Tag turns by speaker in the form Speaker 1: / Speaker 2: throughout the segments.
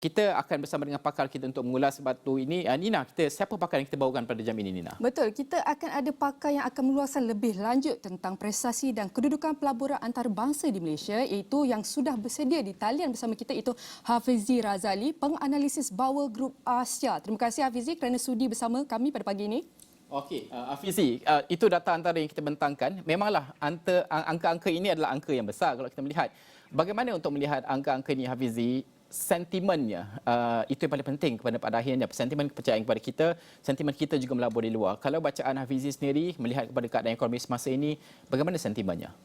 Speaker 1: kita akan bersama dengan pakar kita untuk mengulas batu ini. Nina, siapa pakar yang kita bawakan pada jam ini, Nina?
Speaker 2: Betul, kita akan ada pakar yang akan meluaskan lebih lanjut tentang prestasi dan kedudukan pelaburan antarabangsa di Malaysia, iaitu yang sudah bersedia di talian bersama kita, itu Hafizi Razali, penganalisis Bauer Group Asia. Terima kasih Hafizi kerana sudi bersama kami pada pagi ini.
Speaker 1: Okey, Hafizi, itu data antara yang kita bentangkan. Memanglah angka-angka ini adalah angka yang besar kalau kita melihat. Bagaimana untuk melihat angka-angka ini, Hafizi? Sentimennya, itu yang paling penting kepada pada akhirnya. Sentimen kepercayaan kepada kita, sentimen kita juga melabur di luar. Kalau bacaan Hafizi sendiri melihat kepada keadaan ekonomi semasa ini, bagaimana sentimennya?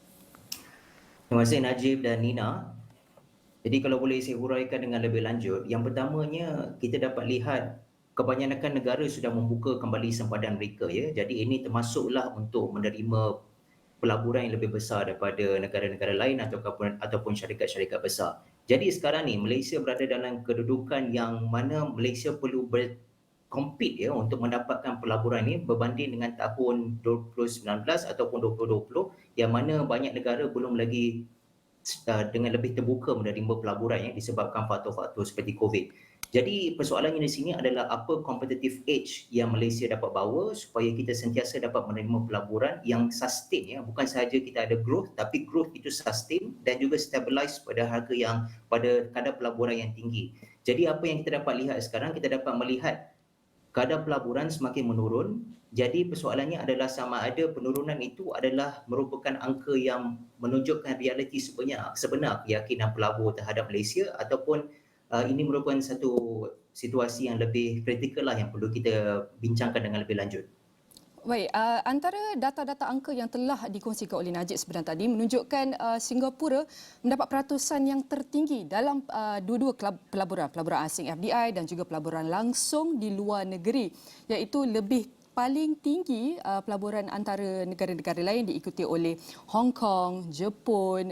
Speaker 3: Terima kasih Najib dan Nina. Jadi kalau boleh saya huraikan dengan lebih lanjut, yang pertamanya kita dapat lihat kebanyakan negara sudah membuka kembali sempadan mereka, ya. Jadi ini termasuklah untuk menerima pelaburan yang lebih besar daripada negara-negara lain ataupun syarikat-syarikat besar. Jadi sekarang ni Malaysia berada dalam kedudukan yang mana Malaysia perlu compete, ya, untuk mendapatkan pelaburan ini berbanding dengan tahun 2019 ataupun 2020 yang mana banyak negara belum lagi dengan lebih terbuka menerima pelaburan, ya, disebabkan faktor-faktor seperti COVID. Jadi persoalannya di sini adalah apa competitive edge yang Malaysia dapat bawa supaya kita sentiasa dapat menerima pelaburan yang sustain, ya. Bukan sahaja kita ada growth, tapi growth itu sustain dan juga stabilize pada harga yang pada kadar pelaburan yang tinggi. Jadi apa yang kita dapat lihat sekarang, kita dapat melihat kadar pelaburan semakin menurun. Jadi persoalannya adalah sama ada penurunan itu adalah merupakan angka yang menunjukkan realiti sebenar keyakinan pelabur terhadap Malaysia ataupun ini merupakan satu situasi yang lebih kritikal lah yang perlu kita bincangkan dengan lebih lanjut.
Speaker 2: Baik, antara data-data angka yang telah dikongsikan oleh Najib sebentar tadi menunjukkan Singapura mendapat peratusan yang tertinggi dalam dua-dua pelaburan asing FDI dan juga pelaburan langsung di luar negeri, iaitu lebih paling tinggi pelaburan antara negara-negara lain diikuti oleh Hong Kong, Jepun,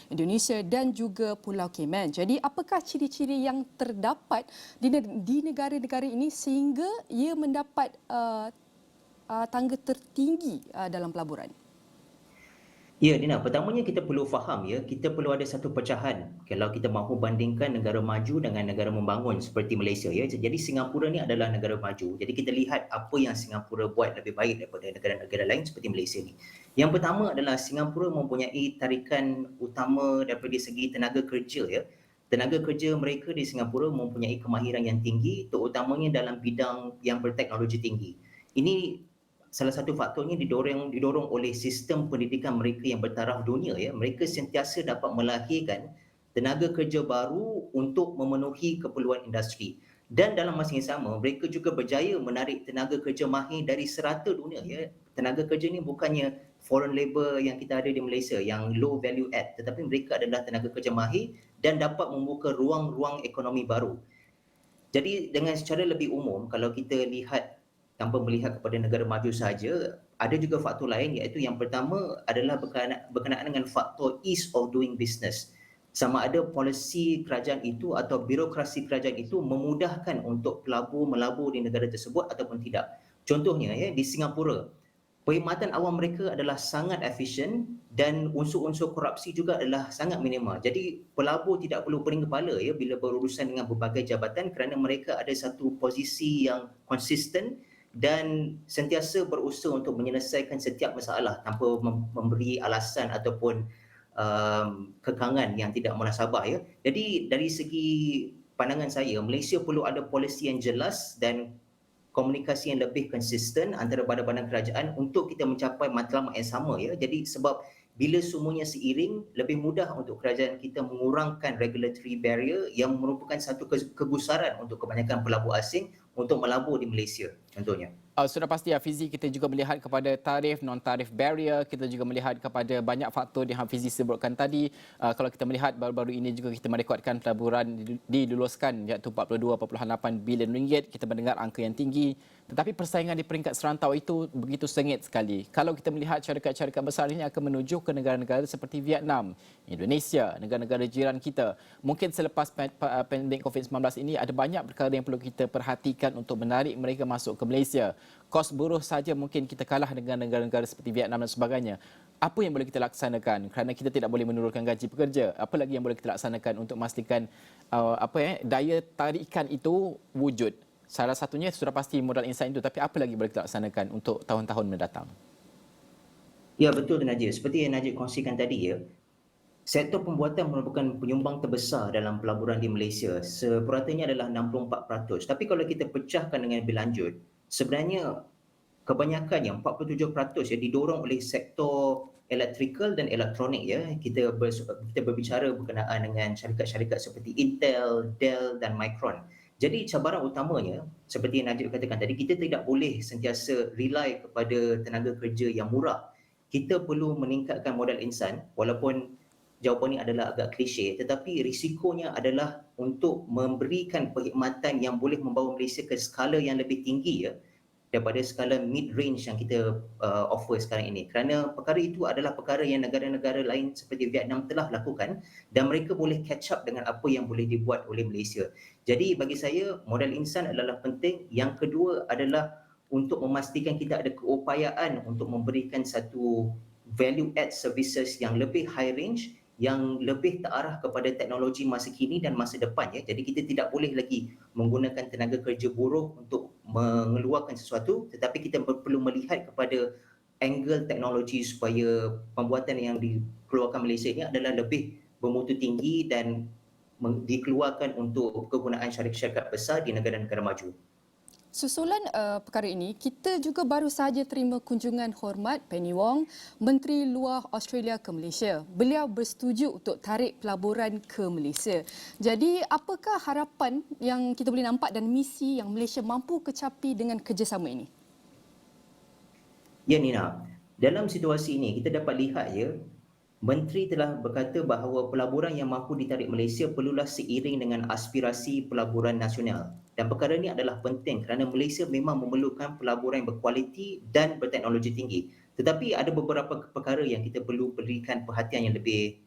Speaker 2: Indonesia dan juga Pulau Cayman. Jadi apakah ciri-ciri yang terdapat di negara-negara ini sehingga ia mendapat tangga tertinggi dalam pelaburan?
Speaker 3: Ya, Dina, pertamanya kita perlu faham, ya, kita perlu ada satu pecahan kalau kita mahu bandingkan negara maju dengan negara membangun seperti Malaysia, ya. Jadi Singapura ni adalah negara maju. Jadi kita lihat apa yang Singapura buat lebih baik daripada negara-negara lain seperti Malaysia ni. Yang pertama adalah Singapura mempunyai tarikan utama daripada segi tenaga kerja, ya. Tenaga kerja mereka di Singapura mempunyai kemahiran yang tinggi, terutamanya dalam bidang yang berteknologi tinggi. Ini salah satu faktornya didorong oleh sistem pendidikan mereka yang bertaraf dunia, ya. Mereka sentiasa dapat melahirkan tenaga kerja baru untuk memenuhi keperluan industri. Dan dalam masa yang sama, mereka juga berjaya menarik tenaga kerja mahir dari serata dunia, ya. Tenaga kerja ni bukannya foreign labour yang kita ada di Malaysia yang low value add, tetapi mereka adalah tenaga kerja mahir dan dapat membuka ruang-ruang ekonomi baru. Jadi dengan secara lebih umum, kalau kita lihat tanpa melihat kepada negara maju sahaja, ada juga faktor lain, iaitu yang pertama adalah berkenaan dengan faktor ease of doing business. Sama ada polisi kerajaan itu atau birokrasi kerajaan itu memudahkan untuk pelabur melabur di negara tersebut ataupun tidak. Contohnya, ya, di Singapura, perkhidmatan awam mereka adalah sangat efisien dan unsur-unsur korupsi juga adalah sangat minimal. Jadi pelabur tidak perlu pening kepala, ya, bila berurusan dengan berbagai jabatan kerana mereka ada satu posisi yang konsisten dan sentiasa berusaha untuk menyelesaikan setiap masalah tanpa memberi alasan ataupun kekangan yang tidak munasabah, ya. Jadi dari segi pandangan saya, Malaysia perlu ada polisi yang jelas dan komunikasi yang lebih konsisten antara badan-badan kerajaan untuk kita mencapai matlamat yang sama, ya. Jadi sebab bila semuanya seiring, lebih mudah untuk kerajaan kita mengurangkan regulatory barrier yang merupakan satu kegusaran untuk kebanyakan pelabur asing untuk melabur di Malaysia, contohnya.
Speaker 1: Sudah pasti Hafizi, kita juga melihat kepada tarif, non-tarif barrier, kita juga melihat kepada banyak faktor yang Hafizi sebutkan tadi. Kalau kita melihat baru-baru ini juga kita merekodkan pelaburan diluluskan iaitu 42.8 bilion ringgit. Kita mendengar angka yang tinggi. Tetapi persaingan di peringkat serantau itu begitu sengit sekali. Kalau kita melihat syarikat-syarikat besar ini akan menuju ke negara-negara seperti Vietnam, Indonesia, negara-negara jiran kita. Mungkin selepas pandemik COVID-19 ini ada banyak perkara yang perlu kita perhatikan untuk menarik mereka masuk ke Malaysia. Kos buruh saja mungkin kita kalah dengan negara-negara seperti Vietnam dan sebagainya. apa yang boleh kita laksanakan kerana kita tidak boleh menurunkan gaji pekerja? Apa lagi yang boleh kita laksanakan untuk memastikan daya tarikan itu wujud? Salah satunya sudah pasti modal insan itu, tapi apa lagi boleh kita laksanakan untuk tahun-tahun mendatang?
Speaker 3: Ya, betul tu Najib. Seperti yang Najib kongsikan tadi ya, sektor pembuatan merupakan penyumbang terbesar dalam pelaburan di Malaysia. Sepuratanya adalah 64%. Tapi kalau kita pecahkan dengan lebih lanjut, sebenarnya kebanyakannya 47% ya didorong oleh sektor electrical dan elektronik ya. Kita berbicara berkenaan dengan syarikat-syarikat seperti Intel, Dell dan Micron. Jadi cabaran utamanya seperti yang Najib katakan tadi, kita tidak boleh sentiasa rely kepada tenaga kerja yang murah. Kita perlu meningkatkan modal insan, walaupun jawapan ini adalah agak klise, tetapi risikonya adalah untuk memberikan perkhidmatan yang boleh membawa Malaysia ke skala yang lebih tinggi ya, daripada skala mid-range yang kita offer sekarang ini. Kerana perkara itu adalah perkara yang negara-negara lain seperti Vietnam telah lakukan dan mereka boleh catch up dengan apa yang boleh dibuat oleh Malaysia. Jadi bagi saya, modal insan adalah penting. Yang kedua adalah untuk memastikan kita ada keupayaan untuk memberikan satu value add services yang lebih high range, yang lebih terarah kepada teknologi masa kini dan masa depan ya. Jadi kita tidak boleh lagi menggunakan tenaga kerja buruh untuk mengeluarkan sesuatu, tetapi kita perlu melihat kepada angle teknologi supaya pembuatan yang dikeluarkan Malaysia ini adalah lebih bermutu tinggi dan dikeluarkan untuk kegunaan syarikat-syarikat besar di negara-negara maju.
Speaker 2: Susulan perkara ini, kita juga baru sahaja terima kunjungan hormat Penny Wong, Menteri Luar Australia ke Malaysia. Beliau bersetuju untuk tarik pelaburan ke Malaysia. Jadi, apakah harapan yang kita boleh nampak dan misi yang Malaysia mampu kecapi dengan kerjasama ini?
Speaker 3: Ya Nina, dalam situasi ini kita dapat lihat ya, Menteri telah berkata bahawa pelaburan yang mampu ditarik Malaysia perlulah seiring dengan aspirasi pelaburan nasional. Dan perkara ini adalah penting kerana Malaysia memang memerlukan pelaburan yang berkualiti dan berteknologi tinggi. Tetapi ada beberapa perkara yang kita perlu berikan perhatian yang lebih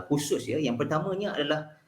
Speaker 3: khusus ya. Yang pertamanya adalah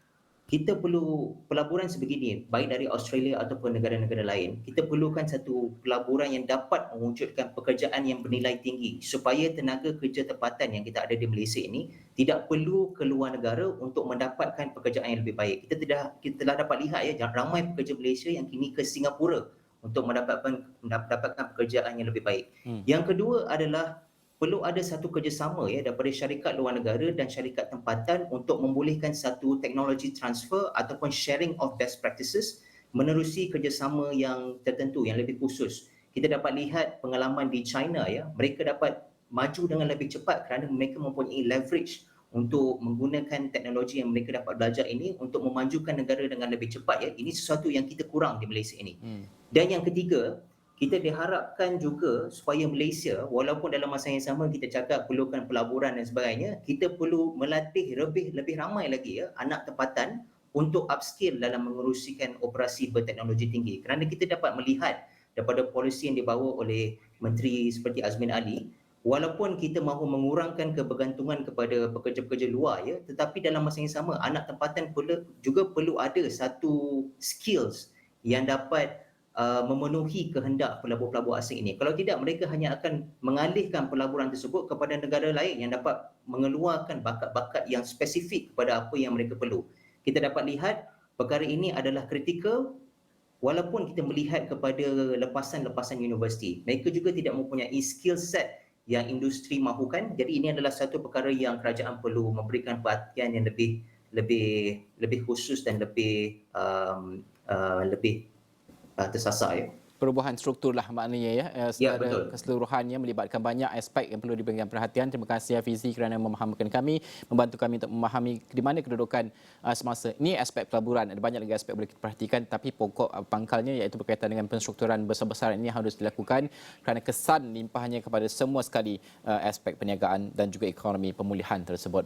Speaker 3: kita perlu pelaburan sebegini, baik dari Australia ataupun negara-negara lain. Kita perlukan satu pelaburan yang dapat mewujudkan pekerjaan yang bernilai tinggi supaya tenaga kerja tempatan yang kita ada di Malaysia ini tidak perlu ke luar negara untuk mendapatkan pekerjaan yang lebih baik. Kita telah dapat lihat ya, ramai pekerja Malaysia yang kini ke Singapura untuk mendapatkan pekerjaan yang lebih baik. Yang kedua adalah perlu ada satu kerjasama ya daripada syarikat luar negara dan syarikat tempatan untuk membolehkan satu teknologi transfer ataupun sharing of best practices menerusi kerjasama yang tertentu yang lebih khusus. Kita dapat lihat pengalaman di China ya, mereka dapat maju dengan lebih cepat kerana mereka mempunyai leverage untuk menggunakan teknologi yang mereka dapat belajar ini untuk memajukan negara dengan lebih cepat ya. Ini sesuatu yang kita kurang di Malaysia ini. Dan yang ketiga, kita diharapkan juga supaya Malaysia, walaupun dalam masa yang sama kita cakap perlukan pelaburan dan sebagainya, kita perlu melatih lebih ramai lagi ya anak tempatan untuk upskill dalam mengurusikan operasi berteknologi tinggi. Kerana kita dapat melihat daripada polisi yang dibawa oleh Menteri seperti Azmin Ali, walaupun kita mahu mengurangkan kebergantungan kepada pekerja-pekerja luar ya, tetapi dalam masa yang sama anak tempatan juga perlu ada satu skills yang dapat memenuhi kehendak pelabur-pelabur asing ini. Kalau tidak, mereka hanya akan mengalihkan pelaburan tersebut kepada negara lain yang dapat mengeluarkan bakat-bakat yang spesifik kepada apa yang mereka perlu. Kita dapat lihat perkara ini adalah kritikal walaupun kita melihat kepada lepasan-lepasan universiti. Mereka juga tidak mempunyai skill set yang industri mahukan. Jadi ini adalah satu perkara yang kerajaan perlu memberikan perhatian yang lebih khusus dan lebih tersasar ya.
Speaker 1: Perubahan struktur lah maknanya ya, secara keseluruhannya melibatkan banyak aspek yang perlu diberikan perhatian. Terima kasih Hafizi kerana memahamkan kami, membantu kami untuk memahami di mana kedudukan semasa. Ini aspek pelaburan, ada banyak lagi aspek boleh kita perhatikan, tapi pokok pangkalnya iaitu berkaitan dengan penstrukturan besar-besaran ini harus dilakukan kerana kesan limpahnya kepada semua sekali aspek perniagaan dan juga ekonomi pemulihan tersebut.